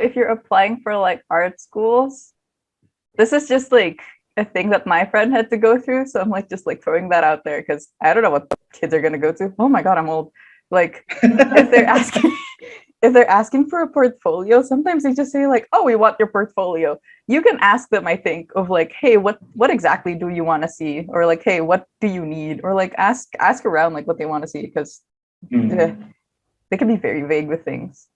if you're applying for like art schools, this is just like a thing that my friend had to go through. So I'm like just like throwing that out there because I don't know what kids are gonna go to. Oh my god, I'm old. Like if they're asking if they're asking for a portfolio, sometimes they just say like, "Oh, we want your portfolio." You can ask them, I think, of like, "Hey, what exactly do you want to see?" Or like, "Hey, what do you need?" Or like ask around like what they want to see because they Mm. can be very vague with things.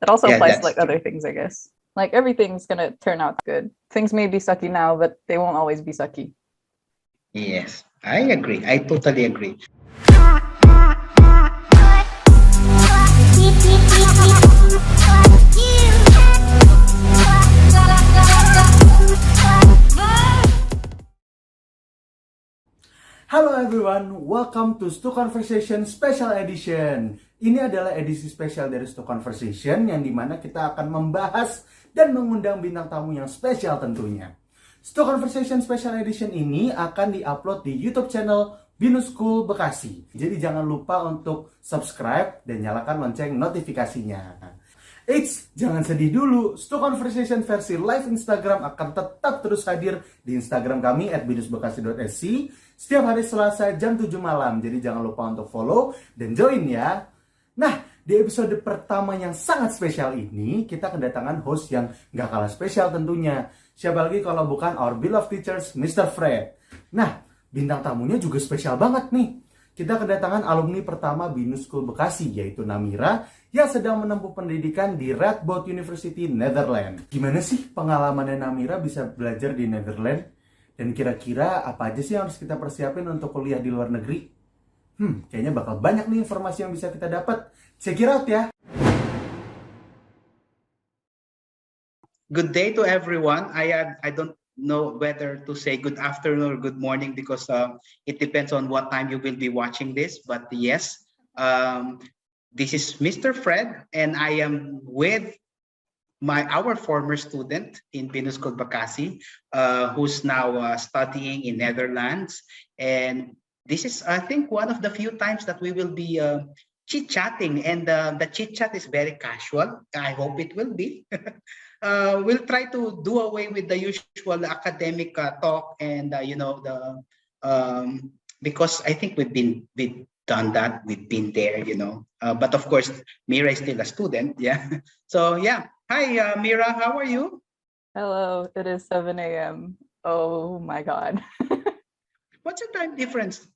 It also Yeah, applies to that's like other true. things, I guess. Like everything's gonna turn out good. Things may be sucky now, but they won't always be sucky. Yes, I agree. I totally agree. Halo everyone, welcome to StuConversation Special Edition. Ini adalah edisi spesial dari StuConversation yang dimana kita akan membahas dan mengundang bintang tamu yang spesial tentunya. StuConversation Special Edition ini akan diupload di YouTube channel BINUS School Bekasi. Jadi jangan lupa untuk subscribe dan nyalakan lonceng notifikasinya. Eits, jangan sedih dulu. StuConversation versi live Instagram akan tetap terus hadir di Instagram kami @binusbekasi.sc setiap hari Selasa jam 7 malam. Jadi jangan lupa untuk follow dan join ya. Nah, di episode pertama yang sangat spesial ini, kita kedatangan host yang gak kalah spesial tentunya. Siapa lagi kalau bukan our beloved teachers, Mr. Fred. Nah, bintang tamunya juga spesial banget nih. Kita kedatangan alumni pertama BINUS School Bekasi, yaitu Namira, yang sedang menempuh pendidikan di Radboud University Netherland. Gimana sih pengalamannya Namira bisa belajar di Netherlands? Dan kira-kira apa aja sih yang harus kita persiapin untuk kuliah di luar negeri? Kayaknya bakal banyak nih informasi yang bisa kita dapat. Check it out ya! Good day to everyone. I don't know whether to say good afternoon or good morning because it depends on what time you will be watching this. But yes, this is Mr. Fred, and I am with our former student in BINUS School Bekasi, who's now studying in Netherlands. And this is, I think, one of the few times that we will be chit-chatting, and the chit-chat is very casual. I hope it will be. We'll try to do away with the usual academic talk and because I think we've done that, we've been there, but of course Mira is still a student. Yeah. So yeah, hi Mira, how are you? Hello, it is 7 a.m. Oh my god. What's the time difference?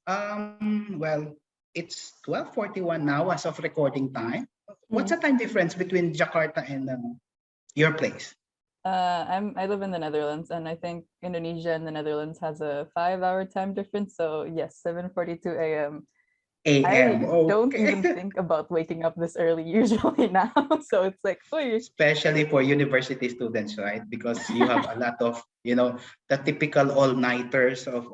Well, it's 12:41 now as of recording time. What's the time difference between Jakarta and your place? I live in the Netherlands, and I think Indonesia and the Netherlands has a 5-hour time difference. So yes, 7:42 a.m. AM. I don't even Okay. think about waking up this early usually now. So it's like, oy. Especially for university students, right? Because you have a lot of, the typical all-nighters of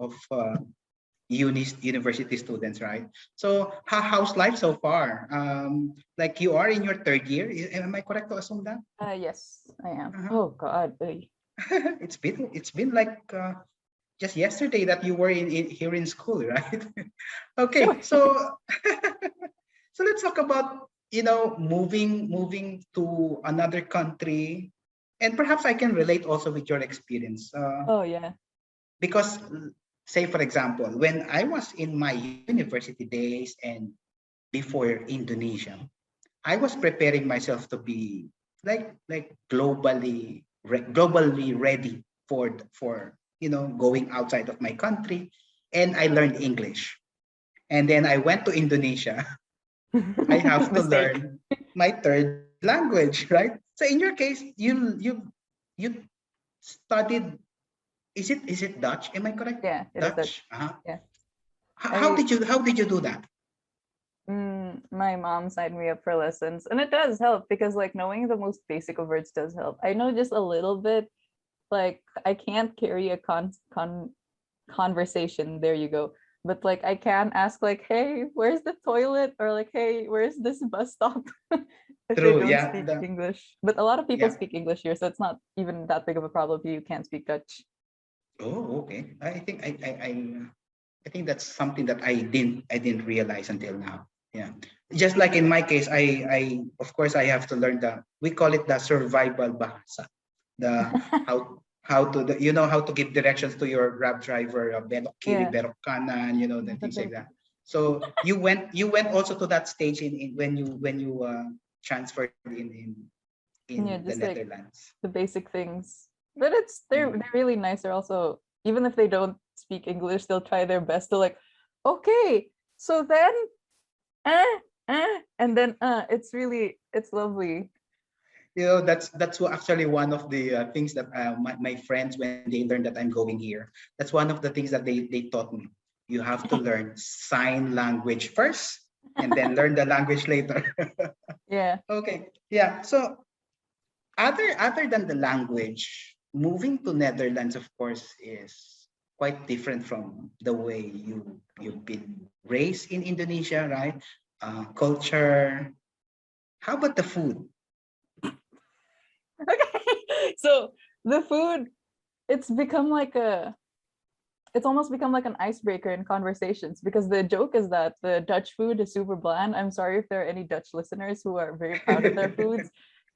university students, right? So how's life so far? Like you are in your third year, am I correct to assume that? Yes, I am. Uh-huh. Oh god. Oy. It's been like just yesterday that you were in here in school, right? Okay, so so let's talk about moving to another country, and perhaps I can relate also with your experience. Oh yeah. Because say for example, when I was in my university days and before Indonesia, I was preparing myself to be like globally ready for going outside of my country, and I learned English, and then I went to Indonesia. I have to Mistake. learn my third language, right? So in your case, you studied. Is it Dutch? Am I correct? Yeah, it is Dutch. Dutch. Uh-huh. Yeah. I How did you do that? My mom signed me up for lessons, and it does help because like knowing the most basic of words does help. I know just a little bit. Like I can't carry a conversation. There you go. But like I can ask like, "Hey, where's the toilet?" or like, "Hey, where's this bus stop?" if they True. don't Yeah. speak English. But a lot of people Yeah. speak English here, so it's not even that big of a problem if you can't speak Dutch. Oh, okay. I think I think that's something that I didn't realize until now. Yeah. Just like in my case, I of course I have to learn we call it the survival bahasa. The how to give directions to your Grab driver, belok kiri, Yeah. belok kanan, the But things like like, that. So you went also to that stage in when you transferred yeah, in the just like Netherlands. the basic things. But they're really nice. They're also, even if they don't speak English, they'll try their best to like, okay, so then and then it's lovely. That's actually one of the things that my friends, when they learned that I'm going here, that's one of the things that they taught me. You have to learn sign language first and then learn the language later. Yeah. Okay, yeah. So other than the language, moving to Netherlands, of course, is quite different from the way you've been raised in Indonesia, right? Culture. How about the food? Okay. So the food, it's become like it's almost become like an icebreaker in conversations, because the joke is that the Dutch food is super bland. I'm sorry if there are any Dutch listeners who are very proud of their foods.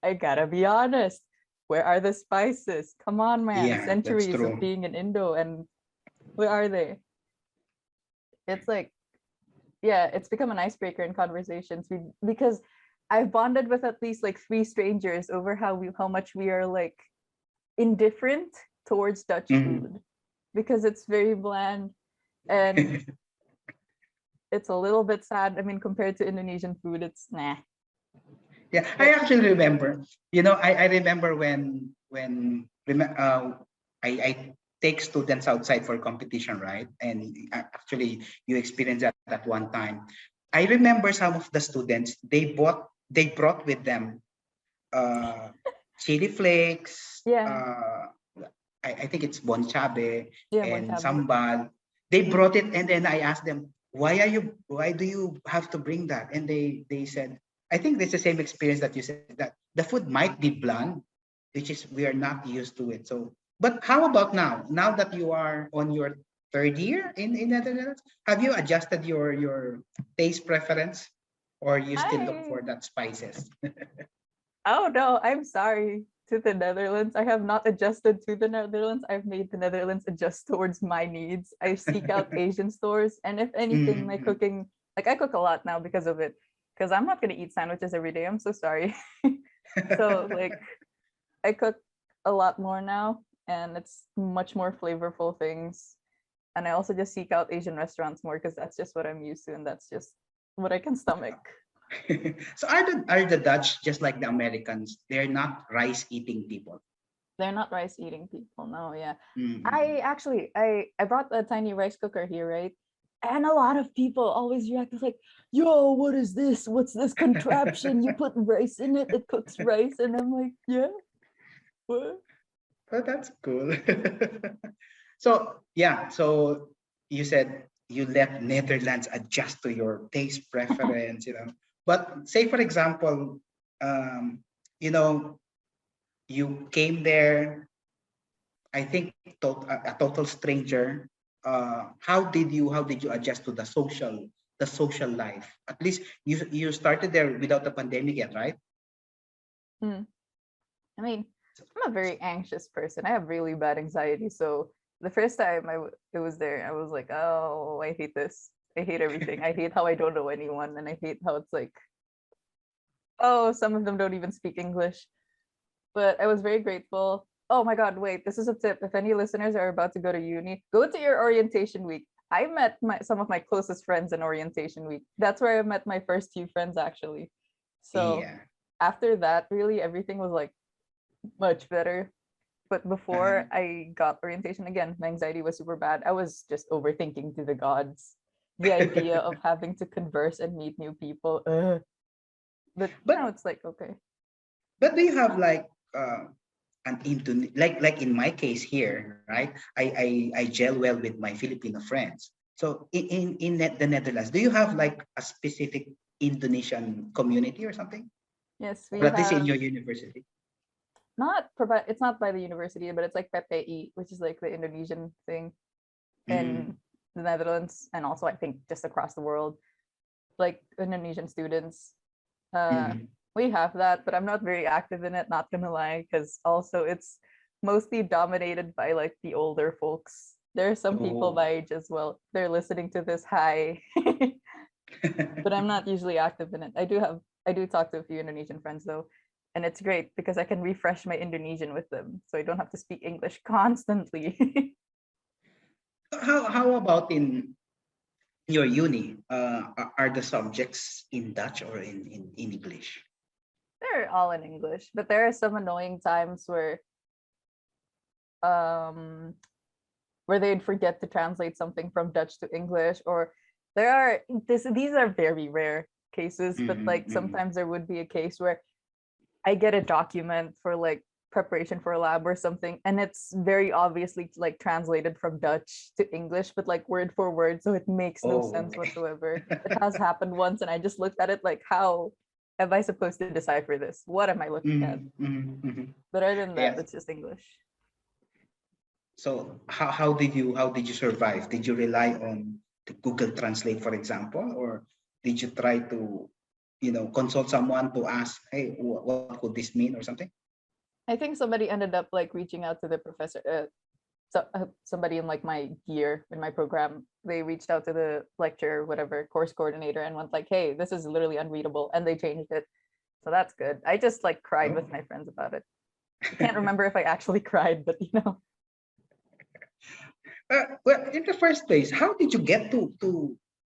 I gotta be honest. Where are the spices? Come on, man. Yeah, that's Centuries of true. being in Indo, and where are they? It's like, yeah, it's become an icebreaker in conversations, because I've bonded with at least like three strangers over how much we are like indifferent towards Dutch Mhm. food, because it's very bland and it's a little bit sad. I mean, compared to Indonesian food, it's nah. Yeah, I But actually remember. I remember I take students outside for competition, right? And actually, you experienced that at one time. I remember some of the students, they brought with them uh, chili flakes. yeah, I think it's bonchabe yeah, and Bonchabe. sambal. They brought it, and then I asked them, why do you have to bring that? And they said, I think it's the same experience that you said, that the food might be bland, which is we are not used to it. So, but how about now? Now that you are on your third year in Netherlands, have you adjusted your taste preference, or you still look I for that spices? Oh no, I'm sorry to the Netherlands. I have not adjusted to the Netherlands. I've made the Netherlands adjust towards my needs. I seek out Asian stores, and if anything, my Mhm. cooking, like I cook a lot now because of it. Because I'm not gonna eat sandwiches every day. I'm so sorry. So like I cook a lot more now, and it's much more flavorful things. And I also just seek out Asian restaurants more, because that's just what I'm used to, and that's just what I can stomach. So are the Dutch just like the Americans? They're not rice eating people. They're not rice eating people. No, yeah. Mm-mm. I brought a tiny rice cooker here, right? And a lot of people always react as like, "Yo, what is this? What's this contraption? You put rice in it, it cooks rice." And I'm like, "Yeah, what?" Oh, that's cool. So yeah, so you said you let Netherlands adjust to your taste preference, But say for example, um, you know, you came there, I think a total stranger. How did you adjust to the social life? At least you started there without the pandemic yet, right? Hmm. I mean, I'm a very anxious person. I have really bad anxiety. So the first time it was there, I was like, "Oh, I hate this. I hate everything. I hate how I don't know anyone, and I hate how it's like, oh, some of them don't even speak English." But I was very grateful. Oh my God, wait, this is a tip. If any listeners are about to go to uni, go to your orientation week. I met some of my closest friends in orientation week. That's where I met my first few friends, actually. So Yeah. after that, really everything was like much better. But before Uh-huh. I got orientation again, my anxiety was super bad. I was just overthinking to the gods. The idea of having to converse and meet new people. But now but it's like, okay. but do you have like an like in my case here, right? I gel well with my Filipino friends. So the Netherlands, do you have like a specific Indonesian community or something, Yes, or we at least in have your university? not provide it's not by the university, but it's like PPI, which is like the Indonesian thing Mm. in the Netherlands, and also I think just across the world. like Indonesian students. Mhm. We have that, but I'm not very active in it, not gonna lie, because also it's mostly dominated by like the older folks. There are some people Oh. my age as well. They're listening to this. Hi. But I'm not usually active in it. I do talk to a few Indonesian friends though, and it's great because I can refresh my Indonesian with them, so I don't have to speak English constantly. How about in your uni? Are the subjects in Dutch or in English? They're all in English, but there are some annoying times um where they'd forget to translate something from Dutch to English, or these are very rare cases, but Mhm, like mhm. sometimes there would be a case where I get a document for like preparation for a lab or something, and it's very obviously like translated from Dutch to English, but like word for word, so it makes no Oh. sense whatsoever. It has happened once, and I just looked at it like, how am I supposed to decipher this? What am I looking at? Mhm, mhm, mhm. But other than that, Yes. it's just English. So how did you survive? Did you rely on the Google Translate, for example, or did you try to, consult someone to ask, hey, what could this mean or something? I think somebody ended up like reaching out to the professor, somebody in like my year in my program. They reached out to the lecturer, whatever course coordinator, and went like, "Hey, this is literally unreadable," and they changed it. So that's good. I just like cried Oh. with my friends about it. I can't remember if I actually cried, but Well, in the first place, how did you get to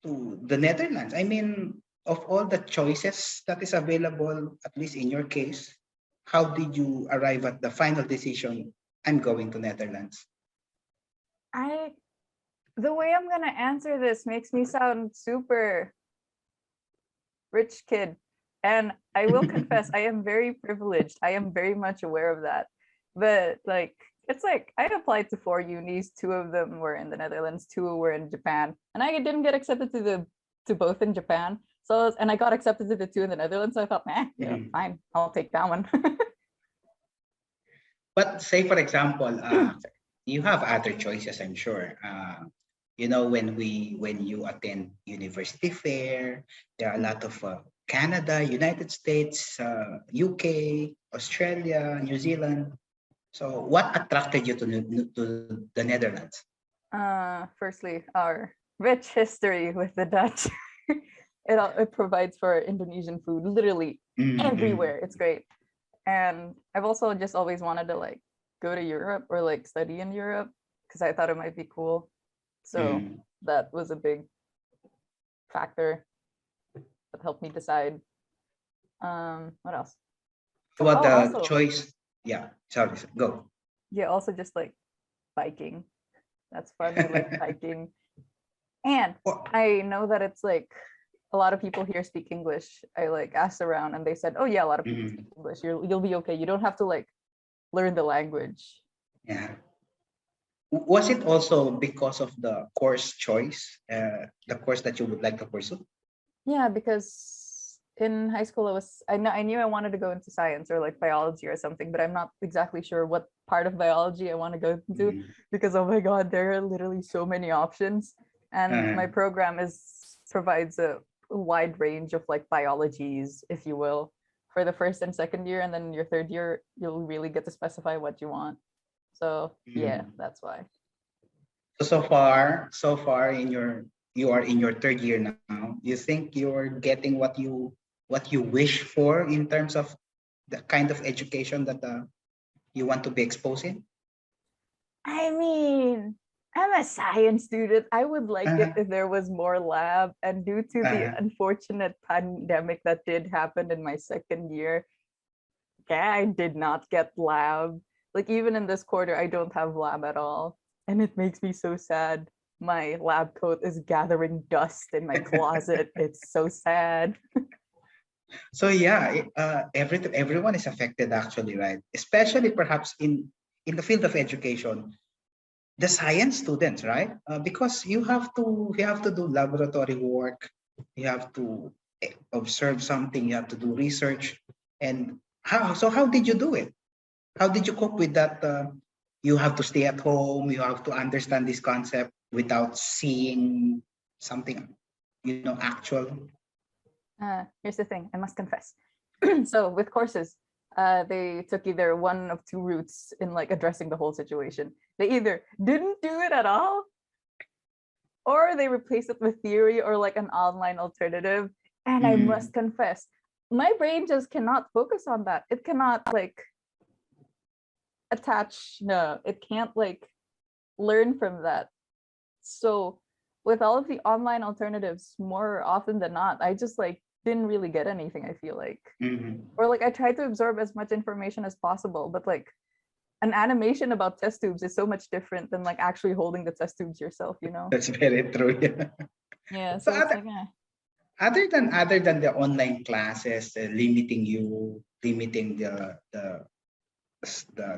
the Netherlands? I mean, of all the choices that is available, at least in your case, how did you arrive at the final decision? I'm going to Netherlands. I the way I'm gonna answer this makes me sound super rich kid. And I will confess, I am very privileged. I am very much aware of that. But like, it's like I applied to 4 unis. Two of them were in the Netherlands, two were in Japan, and I didn't get accepted to both in Japan. And I got accepted to the two in the Netherlands. So I thought, Mhm. fine, I'll take that one. But say, for example, you have other choices, I'm sure. When you attend university fair, there are a lot of Canada, United States, UK, Australia, New Zealand. So, what attracted you to the Netherlands? Firstly, our rich history with the Dutch. It provides for Indonesian food literally Mm-hmm. everywhere. It's great. And I've also just always wanted to like go to Europe or like study in Europe because I thought it might be cool. So Mm. that was a big factor that helped me decide. What else? How about Oh, the also, choice? Yeah, sorry, go. yeah, also just like biking. That's fun. I like biking. And Well, I know that it's like a lot of people here speak English. I like asked around and they said, "Oh yeah, a lot of people speak mm, English. You'll be okay. You don't have to like learn the language." yeah. Was it also because of the course choice, the course that you would like to pursue? Yeah, because in high school I knew I wanted to go into science or like biology or something, but I'm not exactly sure what part of biology I want to go into Mm. because oh my god, there are literally so many options. And Uh, my program is provides a wide range of like biologies, if you will, for the first and second year, and then your third year you'll really get to specify what you want. So yeah, mm. that's why. So far you are in your third year now. You think you're getting what you wish for in terms of the kind of education that you want to be exposed in? I mean, I'm a science student. I would like it Uh, if there was more lab. And due to the uh, unfortunate pandemic that did happen in my second year, yeah, I did not get lab. Like even in this quarter, I don't have lab at all. And it makes me so sad. My lab coat is gathering dust in my closet. It's so sad. so yeah, everyone is affected actually, right? Especially perhaps in the field of education, the science students, right? Because you have to do laboratory work, you have to observe something, you have to do research, and how did you do it? How did you cope with that? You have to stay at home, you have to understand this concept without seeing something, actual. Here's the thing, I must confess. So with courses, they took either one of two routes in like addressing the whole situation. They either didn't do it at all, or they replaced it with theory or like an online alternative. And I must confess, my brain just cannot focus on that. It cannot like attach, no, it can't like learn from that. So with all of the online alternatives, more often than not, I just like didn't really get anything, I feel like. Or like I tried to absorb as much information as possible, but like an animation about test tubes is so much different than like actually holding the test tubes yourself, you know? That's very true. Yeah. Yeah, So so it's like, other than the online classes limiting you, limiting the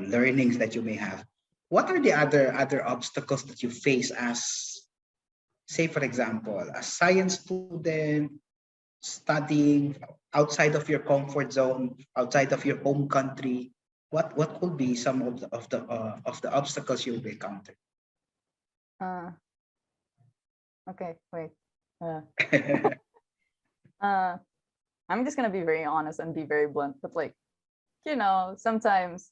learnings that you may have, what are the other obstacles that you face as, say, for example, a science student studying outside of your comfort zone, outside of your home country? What could be some of the obstacles you will encounter? uh, okay, wait. I'm just gonna be very honest and be very blunt, but like, you know, sometimes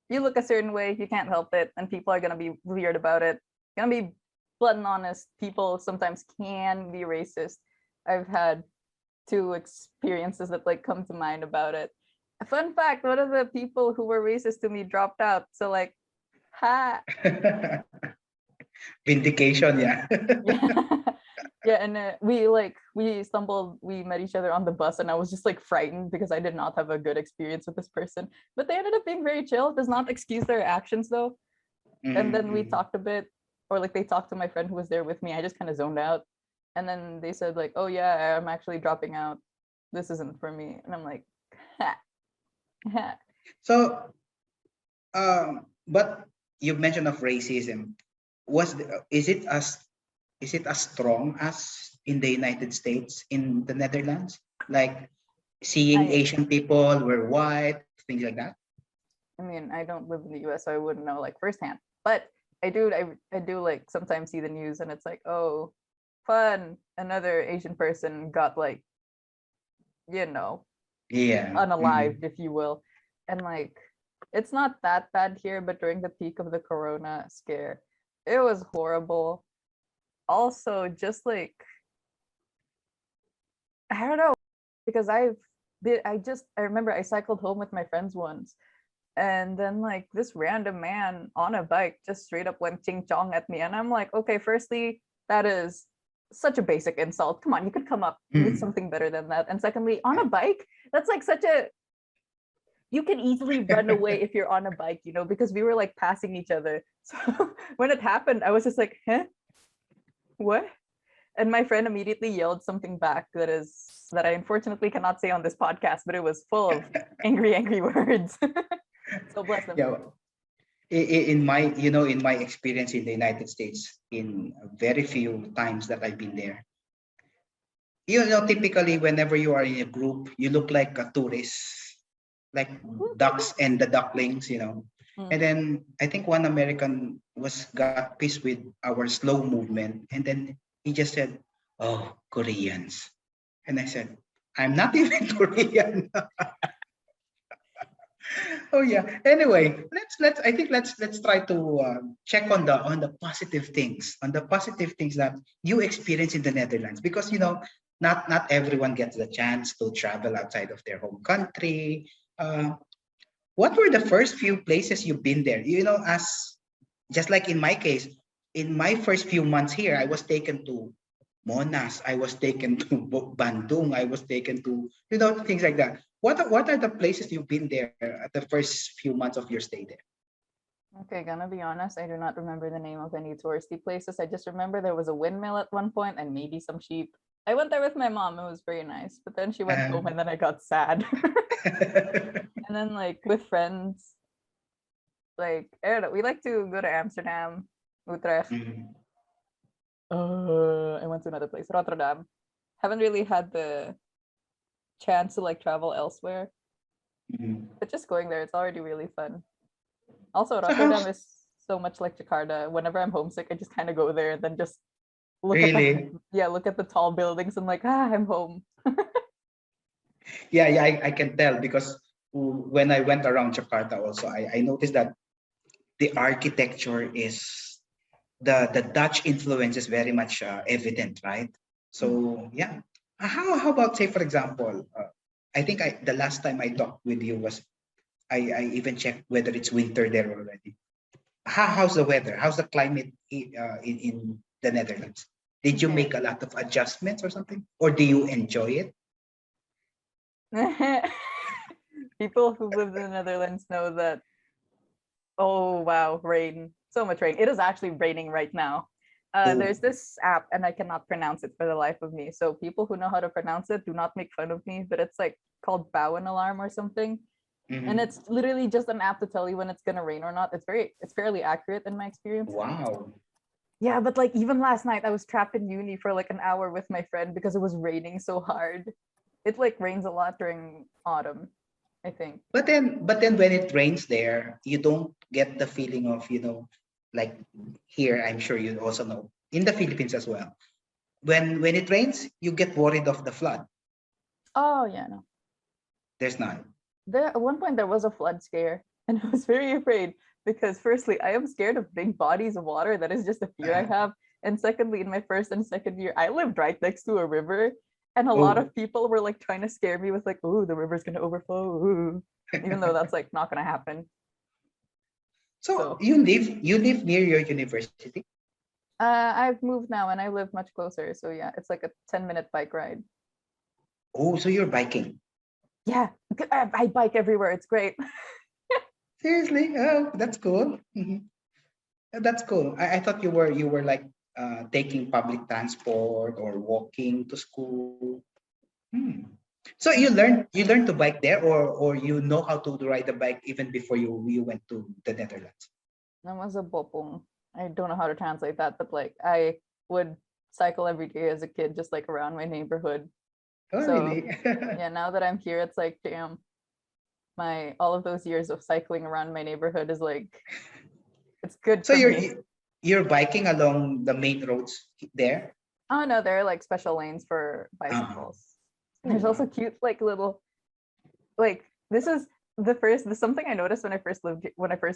you look a certain way, you can't help it, and people are gonna be weird about it. Gonna be blunt and honest. People sometimes can be racist. I've had two experiences that like come to mind about it. A fun fact: one of the people who were racist to me dropped out. So like, ha. Vindication, yeah. Yeah, and we met each other on the bus, and I was just like frightened because I did not have a good experience with this person. But they ended up being very chill. Does not excuse their actions though. And then we talked a bit, or like they talked to my friend who was there with me. I just kind of zoned out, and then they said like, "Oh yeah, I'm actually dropping out. This isn't for me." And I'm like, ha, ha. So, but you mentioned of racism. Is it as strong as in the United States, in the Netherlands? Like seeing I Asian people were white, things like that? I mean, I don't live in the US, so I wouldn't know like firsthand. But I do like sometimes see the news and it's like, oh, fun. Another Asian person got like, you know, Yeah. unalived, if you will. And like it's not that bad here, but during the peak of the corona scare, it was horrible. Also, just like I don't know, because I remember I cycled home with my friends once. And then like this random man on a bike just straight up went ching chong at me. And I'm like, okay, firstly, that is such a basic insult. Come on, you could come up with something better than that. And secondly, on a bike, that's like such a you can easily run away if you're on a bike, you know, because we were like passing each other. So when it happened, I was just like, huh? What? And my friend immediately yelled something back that I unfortunately cannot say on this podcast, but it was full of angry words. So bless them. Yeah. In my, in my experience in the United States, in very few times that I've been there, typically whenever you are in a group, you look like a tourist, like ducks and the ducklings. And then I think one American got pissed with our slow movement, and then he just said, "Oh, Koreans," and I said, "I'm not even Korean." Oh yeah. Anyway, let's try to check on the positive things, that you experience in the Netherlands, because not everyone gets the chance to travel outside of their home country. What were the first few places you've been there? As just like in my case, in my first few months here, I was taken to Monas, I was taken to Bandung, I was taken to things like that. What are the places you've been there at the first few months of your stay there? Okay, gonna be honest, I do not remember the name of any touristy places. I just remember there was a windmill at one point and maybe some sheep. I went there with my mom. It was very nice. But then she went home and then I got sad. And then like with friends, like I don't know, we like to go to Amsterdam, Utrecht. I went to another place, Rotterdam. Haven't really had the chance to like travel elsewhere. But just going there, it's already really fun. Also, Rotterdam is so much like Jakarta. Whenever I'm homesick, I just kind of go there and then just look at the tall buildings and like, I'm home. Yeah, I can tell because when I went around Jakarta also, I noticed that the architecture is the Dutch influence is very much evident, right? So yeah, how about say for example, I think the last time I talked with you was I even checked whether it's winter there already. How's the weather? How's the climate in the Netherlands? Did you Okay. make a lot of adjustments or something, or do you enjoy it? People who live in the Netherlands know that, oh wow, rain. So much rain. It is actually raining right now. Oh, There's this app and I cannot pronounce it for the life of me. So people who know how to pronounce it, do not make fun of me, but it's like called Bowen Alarm or something. And mhm. it's literally just an app to tell you when it's gonna rain or not. It's fairly accurate in my experience. Wow. Yeah, but like even last night I was trapped in uni for like an hour with my friend because it was raining so hard. It like rains a lot during autumn, I think. But then when it rains there, you don't get the feeling of, like here, I'm sure you also know, in the Philippines as well. When it rains, you get worried of the flood. Oh yeah, no. There's none. There at one point there was a flood scare and I was very afraid because firstly I am scared of big bodies of water. That is just a fear I Uh-huh. have. And secondly, in my first and second year, I lived right next to a river and a lot Oh, of people were like trying to scare me with like, oh, the river's gonna overflow. Ooh. Even though that's like not gonna happen. so So you live near your university? I've moved now and I live much closer. So yeah, it's like a 10-minute bike ride. Oh, so you're biking. Yeah, I bike everywhere. It's great. Seriously? Oh, that's cool. Mhm. That's cool. I thought you were like taking public transport or walking to school. Hmm. So you learned to bike there, or you know how to ride the bike even before you went to the Netherlands. That was a bopong. I don't know how to translate that, but like I would cycle every day as a kid, just like around my neighborhood. Oh, So really? yeah, now that I'm here, it's like, damn, my all of those years of cycling around my neighborhood is like, it's good So for you're me. you're biking along the main roads there? Oh no, there are like special lanes for Uh, bicycles. And oh, there's also wow. cute like little like this is the something I noticed when I first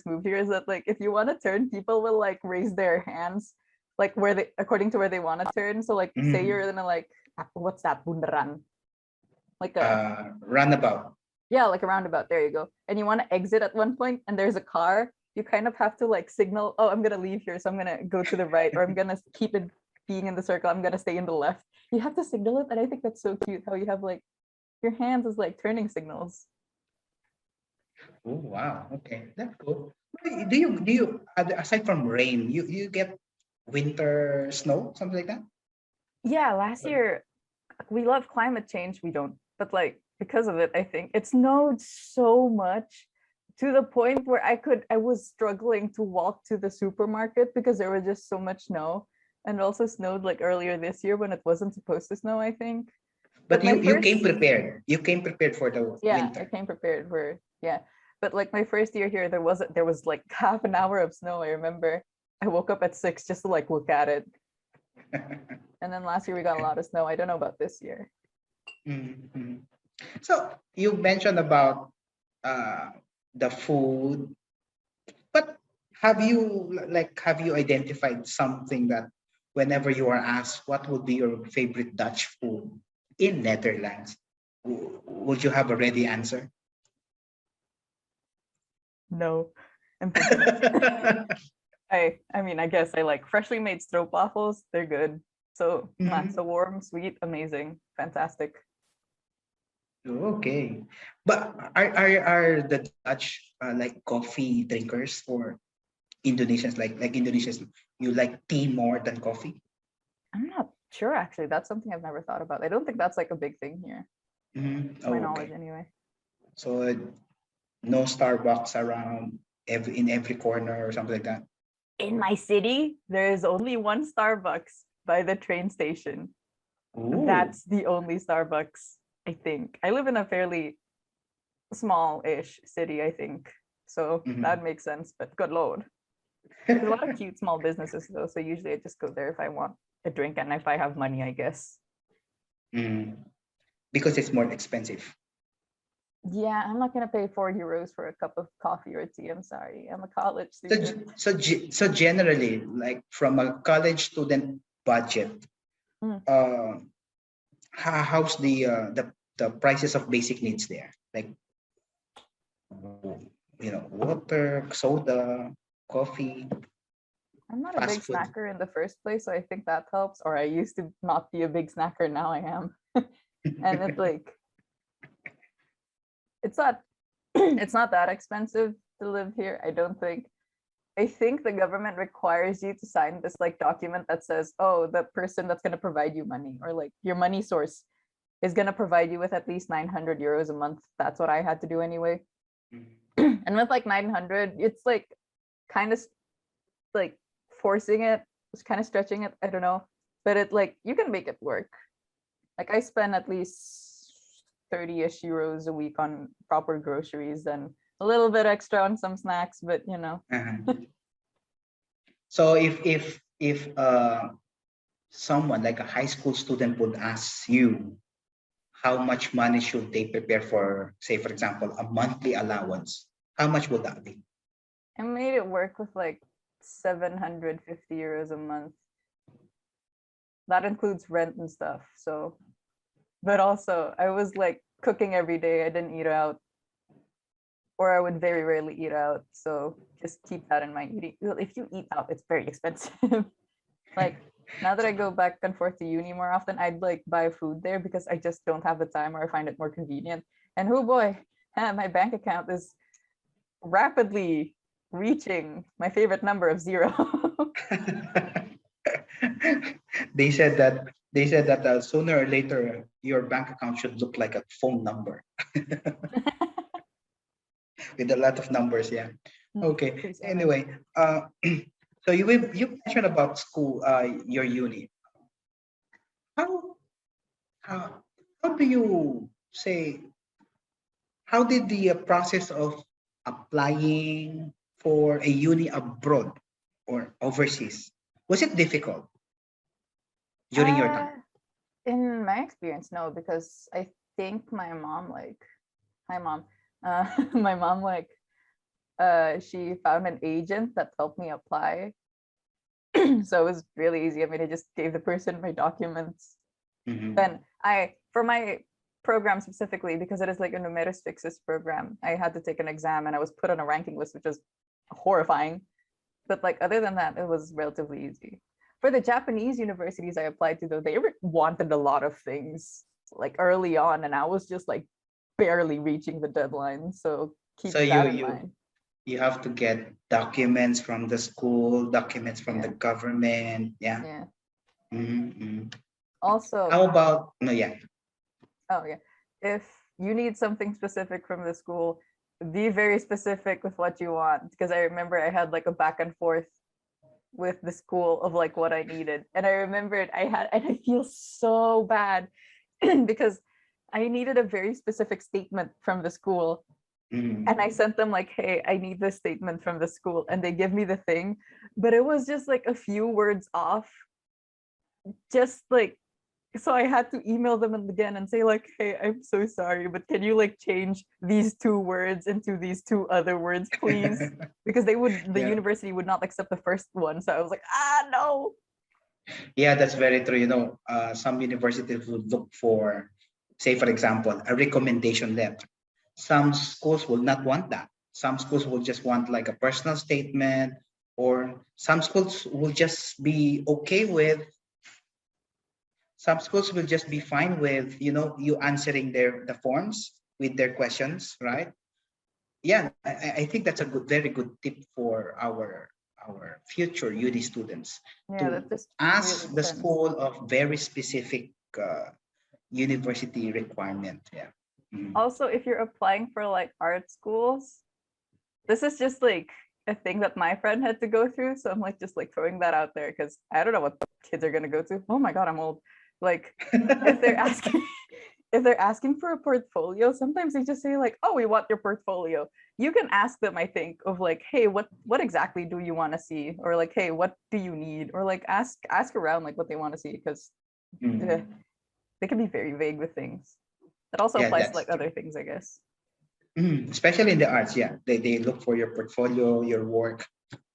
moved here is that like if you want to turn, people will like raise their hands like where they according to where they want to turn. So like say you're Mhm. in a like what's that bundaran like a Runabout. yeah like a roundabout. There you go. And you want to exit at one point and there's a car. You kind of have to like signal. Oh, I'm gonna leave here, so I'm gonna go to the right, or I'm gonna keep it being in the circle. I'm gonna stay in the left. You have to signal it, and I think that's so cute how you have like your hands as like turning signals. Oh, wow. Okay, that's cool. Do you aside from rain, you get winter snow, something like that? Yeah, last year we love climate change. We don't, but like because of it, I think it snowed so much to the point where I was struggling to walk to the supermarket because there was just so much snow. And it also snowed like earlier this year when it wasn't supposed to snow, I think. But But my you came first, prepared. You came prepared for the yeah, I winter. came prepared for, yeah. But like my first year here, there was like half an hour of snow. I remember I woke up at 6 just to like look at it. And then last year we got a lot of snow. I don't know about this year. Mhm. So you mentioned about uh, the food, but have you identified something that whenever you are asked what would be your favorite Dutch food in Netherlands, would you have a ready answer? No, I'm thinking. I mean, I guess I like freshly made stroopwafels. They're good. So, man, Mhm. so warm, sweet, amazing, fantastic. Okay, but are the Dutch like coffee drinkers, or Indonesians like Indonesians, you like tea more than coffee? I'm not sure actually. That's something I've never thought about. I don't think that's like a big thing here, Mhm. to my Oh, knowledge okay. anyway. So no Starbucks around in every corner or something like that. In my city, there is only one Starbucks by the train station. Ooh. That's the only Starbucks, I think. I live in a fairly small-ish city, I think. So that Mhm. makes sense, but good lord. There's a lot of cute small businesses though, so usually I just go there if I want a drink and if I have money, I guess. Mm. Because it's more expensive. Yeah, I'm not gonna pay €4 for a cup of coffee or tea. I'm sorry. I'm a college So, student. so generally, like from a college student budget, Mm. uh, how's the prices of basic needs there? Like, water, soda, coffee, I'm not a big fast food. snacker in the first place, so I think that helps. Or I used to not be a big snacker, now I am. And it's not it's not that expensive to live here, I don't think. I think the government requires you to sign this like document that says, oh, the person that's going to provide you money, or like your money source, is going to provide you with at least €900 a month. That's what I had to do anyway. And with like 900, it's like kind of like forcing it, it's kind of stretching it, I don't know, but it like you can make it work. Like I spend at least 30-ish euros a week on proper groceries, and a little bit extra on some snacks, but Uh-huh. So if someone like a high school student would ask you how much money should they prepare for, say for example, a monthly allowance, how much would that be? I made it work with like €750 a month. That includes rent and stuff. So, but also I was like cooking every day. I didn't eat out, or I would very rarely eat out. So just keep that in mind. Eating, well, if you eat out, it's very expensive. Like now that I go back and forth to uni more often, I'd like buy food there because I just don't have the time, or I find it more convenient. And oh boy, my bank account is rapidly reaching my favorite number of zero. They said that sooner or later your bank account should look like a phone number with a lot of numbers. Yeah. Okay. Please, amen. Anyway, so you mentioned about school, your uni. How how how do you say? How did the process of applying for a uni abroad or overseas, was it difficult during your Uh, time? in my experience, no, because I think my mom like, hi mom, my mom like, she found an agent that helped me apply, so it was really easy. I mean, I just gave the person my documents. Mhm. Then for my program specifically, because it is like a numerus fixus program, I had to take an exam and I was put on a ranking list, which was horrifying. But like other than that, it was relatively easy. For the Japanese universities I applied to, though, they wanted a lot of things like early on, and I was just like barely reaching the deadline. So So keep you that in you mind. you have to get documents from the school, documents from the Yeah, government. Yeah. yeah. Mhm. Also, How about no? Yeah. oh yeah, if you need something specific from the school, be very specific with what you want. Because I remember I had like a back and forth with the school of like what I needed. And I remembered and I feel so bad because I needed a very specific statement from the school. Mhm. And I sent them like, hey, I need this statement from the school. And they give me the thing. But it was just like a few words off. Just like, so I had to email them again and say like, hey, I'm so sorry, but can you like change these two words into these two other words, please? Because the Yeah. university would not accept the first one. So I was like, no. Yeah, that's very true. Some universities would look for, say, for example, a recommendation letter. Some schools will not want that. Some schools will just want like a personal statement, or some schools will just be okay with, some schools will just be fine with, you answering the forms with their questions, right? Yeah, I think that's a very good tip for our future UD students Yeah, that to just really ask the depends. school of very specific university requirement. Yeah. Mm. Also, if you're applying for like art schools, this is just like a thing that my friend had to go through. So I'm like just like throwing that out there because I don't know what kids are gonna go to. Oh my god, I'm old. Like if they're asking if they're asking for a portfolio, sometimes they just say like, oh, we want your portfolio. You can ask them, I think, of like, hey, what exactly do you want to see? Or like, hey, what do you need? Or like ask around like what they want to see, because Mm. they can be very vague with things. That also Yeah, applies to that's like true. other things, I guess. Especially in the arts, yeah. They look for your portfolio, your work.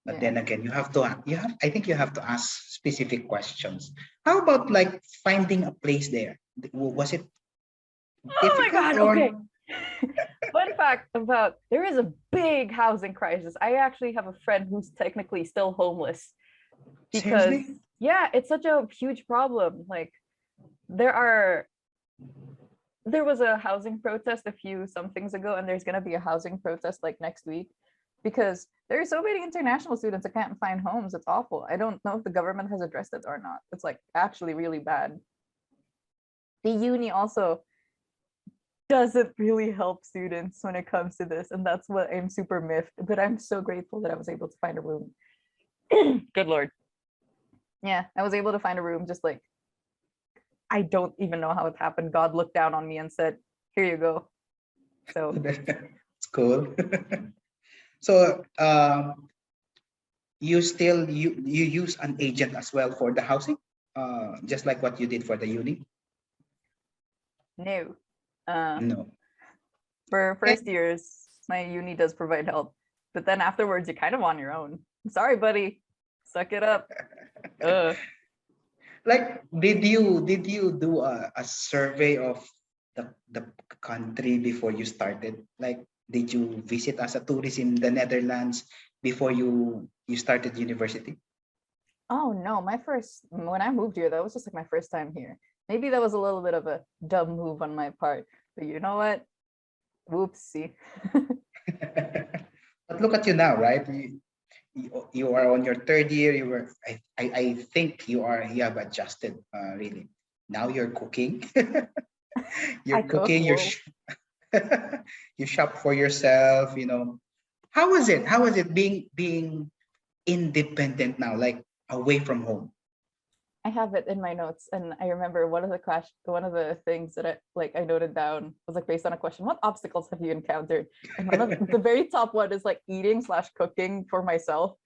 But Yeah. then again, I think you have to ask specific questions. How about like finding a place there? Was it Oh my difficult God. or Okay. Fun fact about there is a big housing crisis. I actually have a friend who's technically still homeless because, seriously? yeah, it's such a huge problem. Like, there was a housing protest a few somethings ago, and there's going to be a housing protest like next week because there are so many international students that can't find homes. It's awful. I don't know if the government has addressed it or not. It's like actually really bad. The uni also doesn't really help students when it comes to this, and that's what I'm super miffed. But I'm so grateful that I was able to find a room. Good Lord. Yeah, I was able to find a room. Just like, I don't even know how it happened. God looked down on me and said, here you go. So It's cool. So you use an agent as well for the housing, just like what you did for the uni? no. No. For Eh, first years, my uni does provide help, but then afterwards, you're kind of on your own. Sorry, buddy. Suck it up. like did you do a survey of the country before you started? Like did you visit as a tourist in the Netherlands before you started university? Oh no, when I moved here, that was just like my first time here. Maybe that was a little bit of a dumb move on my part, but you know what? Whoopsie. But look at you now, right? You are on your third year. I think you have adjusted really. Now you're cooking. I You're cook. cooking. Whoa. You shop for yourself. How was it? How was it being independent now, like away from home? I have it in my notes, and I remember one of the things that I noted down was like based on a question: what obstacles have you encountered? And one of the very top one is like eating slash cooking for myself.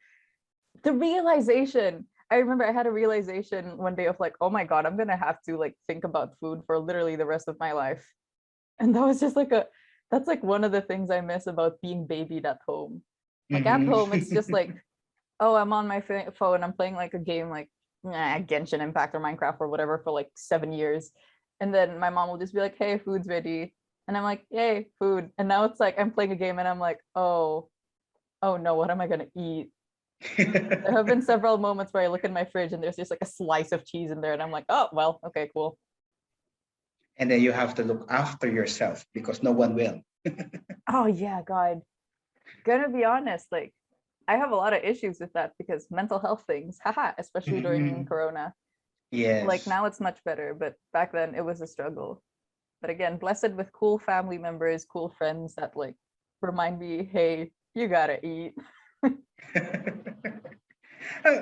The realization. I remember I had a realization one day of like, oh my God, I'm gonna have to like think about food for literally the rest of my life. And that was just like that's like one of the things I miss about being babied at home. Like at Mhm. home, it's just like, oh, I'm on my phone, I'm playing like a game like Genshin Impact or Minecraft or whatever for like 7 years. And then my mom will just be like, hey, food's ready. And I'm like, yay, food. And now it's like I'm playing a game and I'm like, oh no, what am I gonna eat? There have been several moments where I look in my fridge and there's just like a slice of cheese in there, and I'm like, oh well, okay, cool. And then you have to look after yourself because no one will. Oh yeah, God. Gonna be honest, like I have a lot of issues with that because mental health things, haha, especially during Mhm. Corona. Like Yes. now it's much better, but back then it was a struggle. But again, blessed with cool family members, cool friends that like remind me, hey, you gotta eat.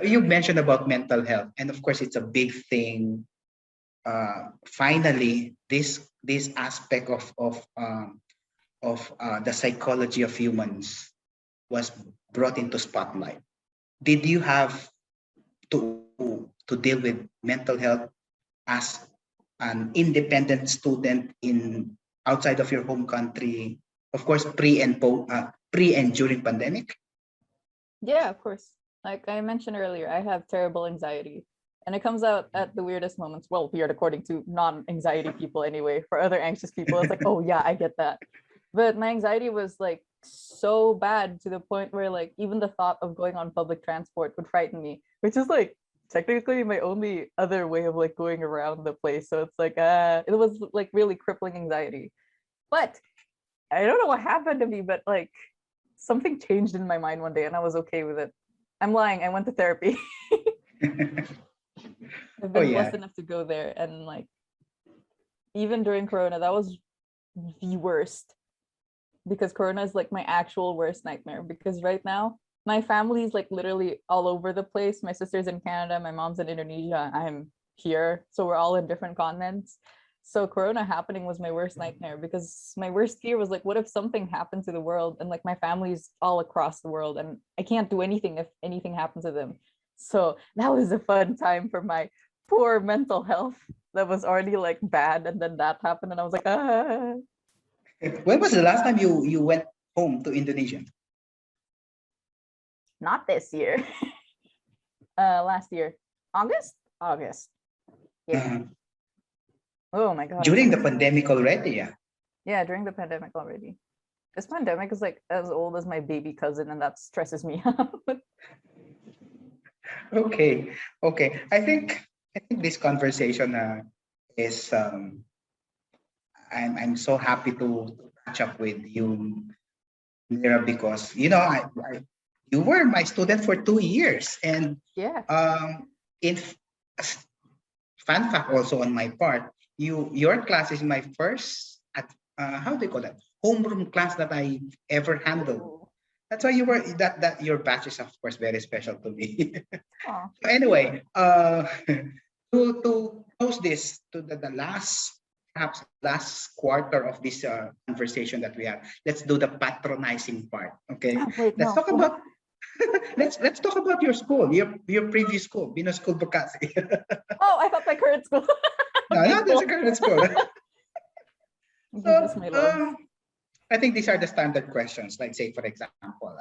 You mentioned about mental health, and of course, it's a big thing. Finally, this aspect of the psychology of humans was brought into spotlight. Did you have to deal with mental health as an independent student in outside of your home country? Of course, pre and during pandemic. Yeah, of course. Like I mentioned earlier, I have terrible anxiety. And it comes out at the weirdest moments. Well, weird according to non-anxiety people anyway. For other anxious people, it's like, oh yeah, I get that. But my anxiety was like so bad to the point where like even the thought of going on public transport would frighten me, which is like technically my only other way of like going around the place. So it's like it was like really crippling anxiety. But I don't know what happened to me, but like something changed in my mind one day and I was okay with it. I'm lying. I went to therapy. I've Oh been blessed yeah. enough to go there. And like, even during Corona, that was the worst because Corona is like my actual worst nightmare. Because right now, my family is like literally all over the place. My sister's in Canada, my mom's in Indonesia, I'm here. So we're all in different continents. So Corona happening was my worst nightmare because my worst fear was like, what if something happened to the world and like my family's all across the world and I can't do anything if anything happened to them. So that was a fun time for my poor mental health that was already like bad, and then that happened and I was like, ah. When was the last time you went home to Indonesia? Not this year. Last year. August. Yeah. Oh my God. During the pandemic already, yeah. Yeah, during the pandemic already. This pandemic is like as old as my baby cousin, and that stresses me out. Okay. I think this conversation is I'm so happy to catch up with you, Mira, because you were my student for 2 years, and Yeah. in fun fact also on my part, your class is my first how do you call that, homeroom class that I ever handled. Ooh. That's why you were that your batch is of course very special to me. Aw. So anyway, to close this to the last, perhaps last quarter of this conversation that we have, let's do the patronizing part. Okay, Oh, wait, let's no. talk about let's talk about your school, your previous school, BINUS School Bekasi. Oh, I thought my current school. No, Okay, not the cool. current school. Jesus, So my love. I think these are the standard questions. Like say, for example,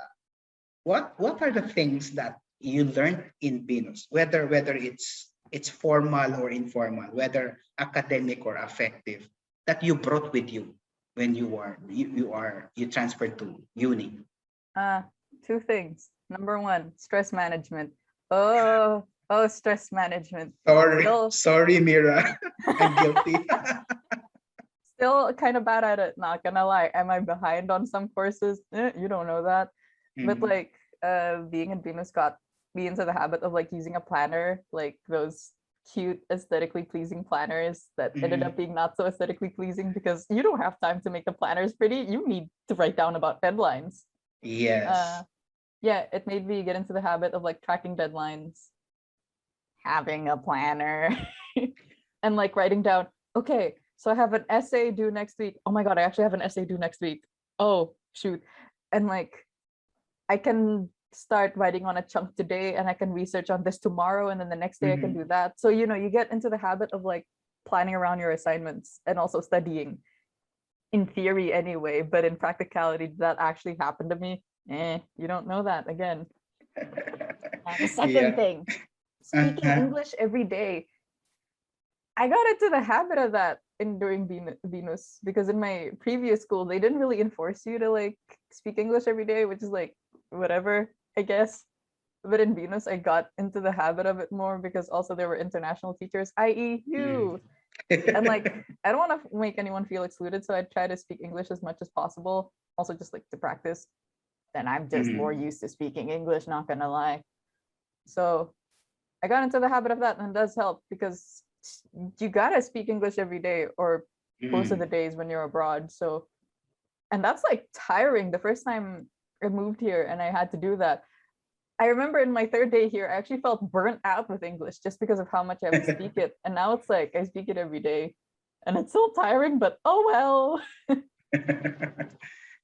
what are the things that you learned in BINUS, whether it's formal or informal, whether academic or affective, that you brought with you when you transferred to uni? Two things. Number one, stress management. Stress management. Sorry, Mira, I'm guilty. Still kind of bad at it, not gonna lie. Am I behind on some courses? You don't know that. But Mhm. like being in BINUS got me into the habit of like using a planner, like those cute aesthetically pleasing planners that ended up being not so aesthetically pleasing because you don't have time to make the planners pretty. You need to write down about deadlines. Yes. Yeah, it made me get into the habit of like tracking deadlines, having a planner, and like writing down, okay, so I have an essay due next week. Oh my God, I actually have an essay due next week. Oh, shoot. And like, I can start writing on a chunk today and I can research on this tomorrow. And then the next day I can do that. So, you get into the habit of like planning around your assignments and also studying in theory anyway. But in practicality, did that actually happen to me? You don't know that again. The second Yeah. thing, speaking English every day. I got into the habit of that during BINUS because in my previous school they didn't really enforce you to like speak English every day, which is like whatever, I guess. But in BINUS I got into the habit of it more because also there were international teachers, i.e. you. And like I don't want to make anyone feel excluded, so I try to speak English as much as possible. Also just like to practice. Then I'm just more used to speaking English, not gonna lie. So I got into the habit of that, and it does help because you gotta speak English every day or most of the days when you're abroad. So, and that's like tiring. The first time I moved here and I had to do that, I remember in my third day here, I actually felt burnt out with English just because of how much I would speak it. And now it's like I speak it every day, and it's still tiring, but oh well.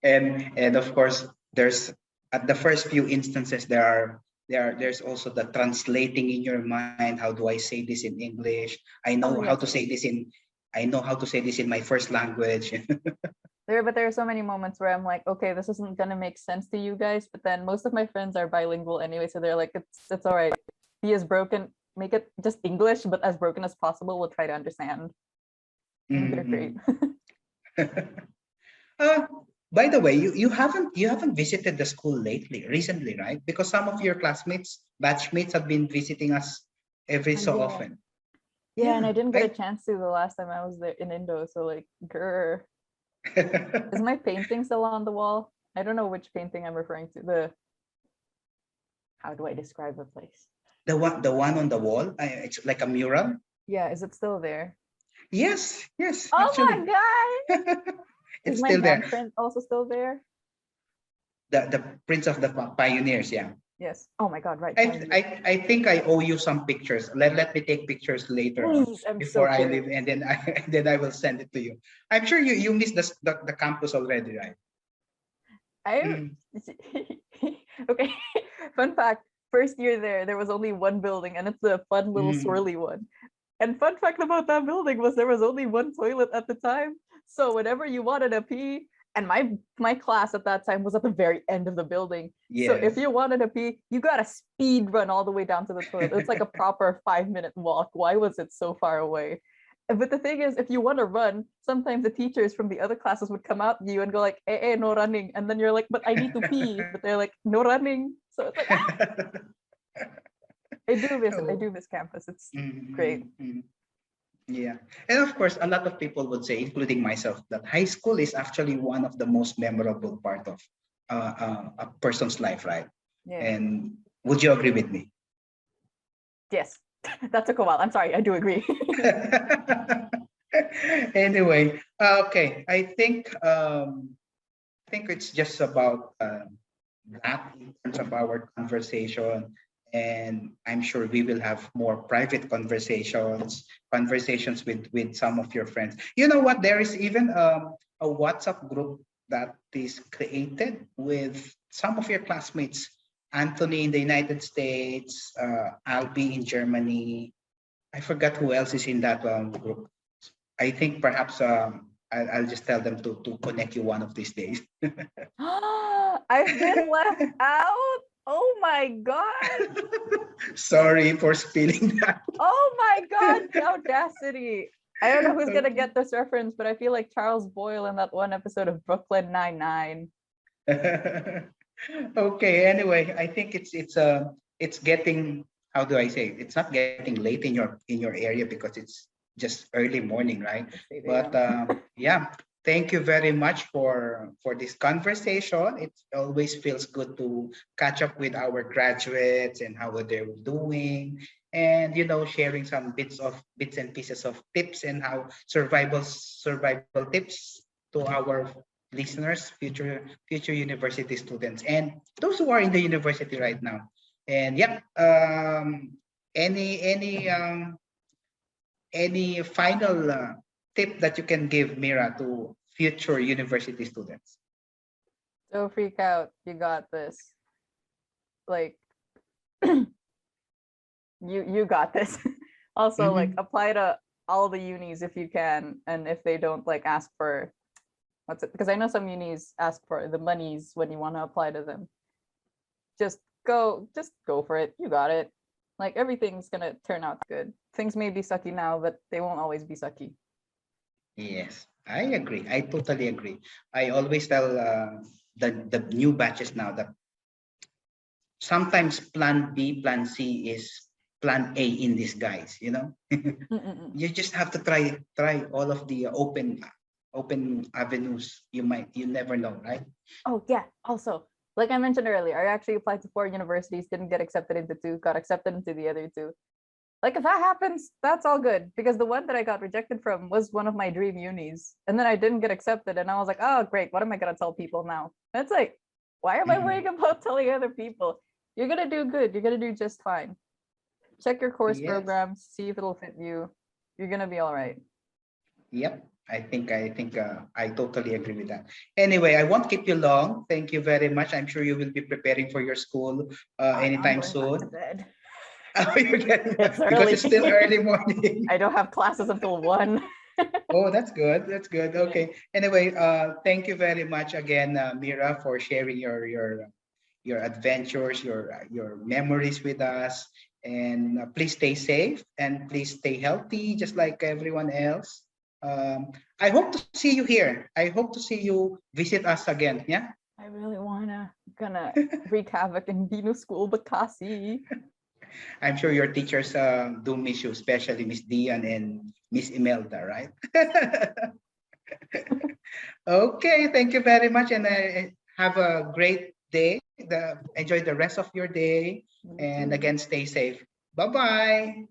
And of course, there's at the first few instances there's also the translating in your mind. How do I say this in English? I know how to say this in my first language. But there are so many moments where I'm like, okay, this isn't gonna make sense to you guys. But then most of my friends are bilingual anyway, so they're like, it's all right. Be as broken, make it just English, but as broken as possible. We'll try to understand. They're great. By the way, you haven't visited the school recently, right? Because some of your batchmates have been visiting us every so often. Yeah, and I didn't get a chance to the last time I was there in Indo. So like, grr. Is my painting still on the wall? I don't know which painting I'm referring to. How do I describe the place? The one on the wall. It's like a mural. Yeah, is it still there? Yes. Oh actually. my God! It's Is my still there. handprint also still there? The Prince of the Pioneers, yeah. Yes. Oh my God, right. I think I owe you some pictures. Let me take pictures later Please, on before I leave, and then I will send it to you. I'm sure you missed the campus already, right? Okay. Fun fact, first year there was only one building, and it's the fun little swirly one. And fun fact about that building was there was only one toilet at the time. So whenever you wanted to pee, and my class at that time was at the very end of the building. So if Yes. you wanted to pee, you gotta speed run all the way down to the toilet. It's like a proper 5-minute walk. Why was it so far away? But the thing is, if you want to run, sometimes the teachers from the other classes would come out to you and go like, no running. And then you're like, but I need to pee. But they're like, no running. So it's like, I do miss it. I Oh. do miss campus. It's Mm, great. Yeah. And of course, a lot of people would say, including myself, that high school is actually one of the most memorable part of a person's life, right? Yeah. And would you agree with me? Yes. That took a while. I'm sorry. I do agree. Anyway, okay. I think it's just about that in terms of our conversation. And I'm sure we will have more private conversations with some of your friends. You know what? There is even a WhatsApp group that is created with some of your classmates. Anthony in the United States, Albie in Germany. I forgot who else is in that group. I think perhaps I'll just tell them to connect you one of these days. I've been left out. Oh my God. Sorry for spilling that. Oh my God. The audacity. I don't know who's going to get this reference, but I feel like Charles Boyle in that one episode of Brooklyn Nine-Nine. Okay. Anyway, I think it's getting, how do I say it? It's not getting late in your area because it's just early morning, right? Let's see, But yeah, thank you very much for this conversation. It always feels good to catch up with our graduates and how they're doing, and sharing some bits and pieces of tips and how survival tips to our listeners, future university students, and those who are in the university right now. And yeah, any any um, any final tip that you can give, Mira, to future university students? Don't freak out. You got this. Like, you got this. Also, like, Mhm. apply to all the unis if you can, and if they don't like ask for what's it, because I know some unis ask for the monies when you want to apply to them. Just go for it. You got it. Like, everything's gonna turn out good. Things may be sucky now, but they won't always be sucky. Yes, I agree. I totally agree. I always tell the new batches now that sometimes plan B, plan C is plan A in disguise, Mm-mm-mm. You just have to try all of the open avenues. You never know, right? Oh yeah. Also, like I mentioned earlier, I actually applied to 4 universities, didn't get accepted into 2, got accepted into the other 2. Like, if that happens, that's all good, because the one that I got rejected from was one of my dream unis, and then I didn't get accepted, and I was like, oh great, what am I gonna tell people now? And it's like, why am I Mhm. worrying about telling other people? You're gonna do good. You're gonna do just fine. Check your course Yes. programs, see if it'll fit you. You're gonna be all right. Yep. I think I totally agree with that. Anyway, I won't keep you long. Thank you very much. I'm sure you will be preparing for your school Oh no, I'm anytime going back to soon. bed. Oh, you're getting It's because early. it's still early morning. I don't have classes until 1. Oh, that's good. That's good. Yeah. Okay. Anyway, thank you very much again, Mira, for sharing your adventures, your memories with us. And please stay safe and please stay healthy, just like everyone else. I hope to see you here. I hope to see you visit us again. Yeah. I really gonna wreak havoc in BINUS School Bekasi. I'm sure your teachers do miss you, especially Miss Dian and Miss Imelda, right? Okay, thank you very much, and have a great day. Enjoy the rest of your day, You and too. again, stay safe. Bye bye.